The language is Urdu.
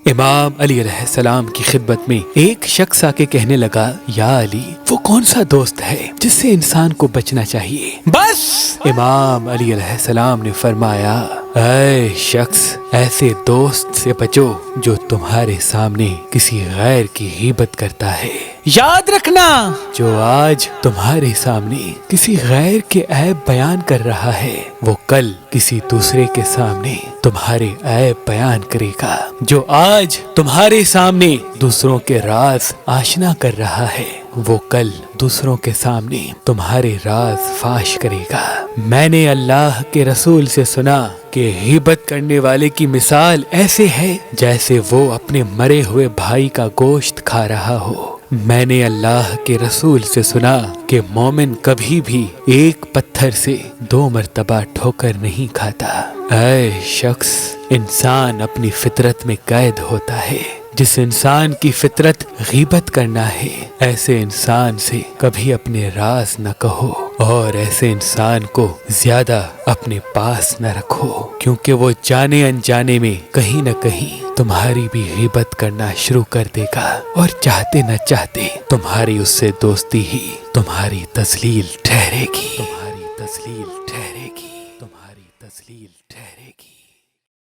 امام علی علیہ السلام کی خدمت میں ایک شخص آ کے کہنے لگا، یا علی، وہ کون سا دوست ہے جس سے انسان کو بچنا چاہیے؟ بس امام علی علیہ السلام نے فرمایا، اے شخص، ایسے دوست سے بچو جو تمہارے سامنے کسی غیر کی غیبت کرتا ہے۔ یاد رکھنا، جو آج تمہارے سامنے کسی غیر کے عیب بیان کر رہا ہے وہ کل کسی دوسرے کے سامنے تمہارے عیب بیان کرے گا۔ جو آج تمہارے سامنے دوسروں کے راز آشنا کر رہا ہے وہ کل دوسروں کے سامنے تمہارے راز فاش کرے گا۔ میں نے اللہ کے رسول سے سنا کہ غیبت کرنے والے کی مثال ایسے ہے جیسے وہ اپنے مرے ہوئے بھائی کا گوشت کھا رہا ہو۔ میں نے اللہ کے رسول سے سنا کہ مومن کبھی بھی ایک پتھر سے 2 مرتبہ ٹھوکر نہیں کھاتا۔ اے شخص، انسان اپنی فطرت میں قید ہوتا ہے۔ جس انسان کی فطرت غیبت کرنا ہے، ایسے انسان سے کبھی اپنے راز نہ کہو، اور ایسے انسان کو زیادہ اپنے پاس نہ رکھو، کیونکہ وہ جانے انجانے میں کہیں نہ کہیں تمہاری بھی غیبت کرنا شروع کر دے گا، اور چاہتے نہ چاہتے تمہاری اس سے دوستی ہی تمہاری تذلیل ٹھہرے گی، تمہاری تذلیل ٹھہرے گی، تمہاری تذلیل ٹھہرے گی۔